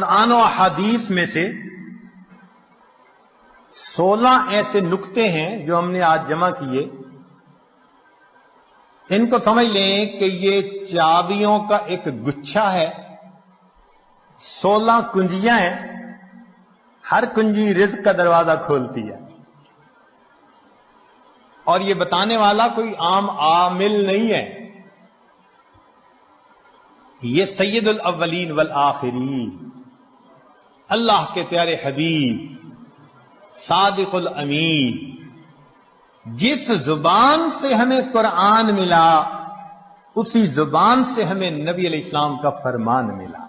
قرآن و احادیث میں سے 16 ایسے نکتے ہیں جو ہم نے آج جمع کیے. ان کو سمجھ لیں کہ یہ چابیوں کا ایک گچھا ہے. 16 کنجیاں ہیں، ہر کنجی رزق کا دروازہ کھولتی ہے. اور یہ بتانے والا کوئی عام عامل نہیں ہے، یہ سید الاولین والآخرین اللہ کے پیارے حبیب صادق الامین، جس زبان سے ہمیں قرآن ملا اسی زبان سے ہمیں نبی علیہ السلام کا فرمان ملا.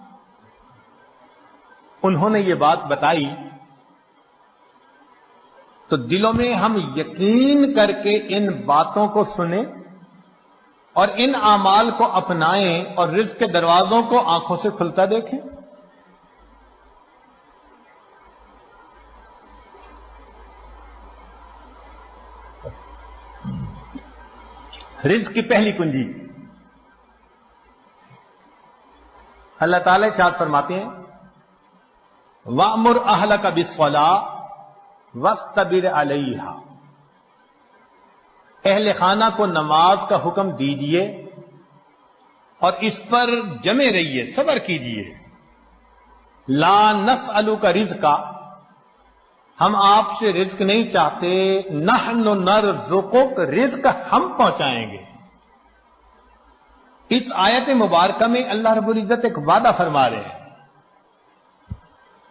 انہوں نے یہ بات بتائی تو دلوں میں ہم یقین کر کے ان باتوں کو سنیں اور ان اعمال کو اپنائیں اور رزق کے دروازوں کو آنکھوں سے کھلتا دیکھیں. رزق کی پہلی کنجی اللہ تعالی ارشاد فرماتے ہیں وَأْمُرْ أَهْلَكَ بِالصَّلَاةِ وَاسْتَبِرْ عَلَيْهَا. اہل خانہ کو نماز کا حکم دیجئے اور اس پر جمے رہیے، صبر کیجئے. لا نسألک رزقا، ہم آپ سے رزق نہیں چاہتے، نحن نرزقک، رزق ہم پہنچائیں گے. اس آیت مبارکہ میں اللہ رب العزت ایک وعدہ فرما رہے ہیں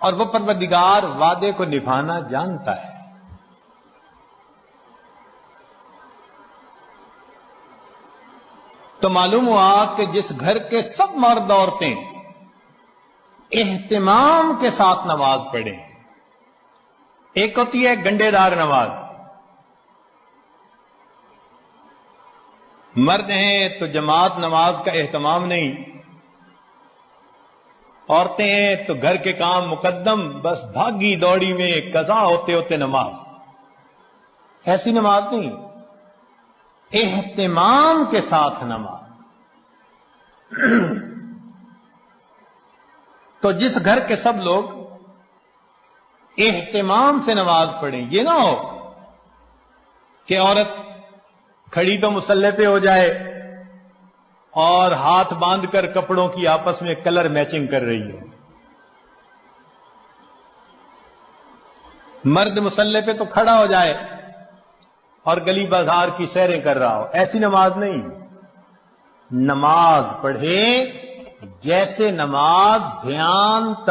اور وہ پروردگار وعدے کو نبھانا جانتا ہے. تو معلوم ہوا کہ جس گھر کے سب مرد عورتیں اہتمام کے ساتھ نماز پڑھیں، ایک ہوتی ہے گنڈے دار نماز، مرد ہیں تو جماعت نماز کا اہتمام نہیں، عورتیں ہیں تو گھر کے کام مقدم، بس بھاگی دوڑی میں قضا ہوتے ہوتے نماز. ایسی نماز نہیں، اہتمام کے ساتھ نماز. تو جس گھر کے سب لوگ اہتمام سے نماز پڑھیں، یہ نہ ہو کہ عورت کھڑی تو مصلی پہ ہو جائے اور ہاتھ باندھ کر کپڑوں کی آپس میں کلر میچنگ کر رہی ہے. مرد مصلی پہ تو کھڑا ہو جائے اور گلی بازار کی سیریں کر رہا ہو. ایسی نماز نہیں. نماز پڑھے جیسے نماز دھیان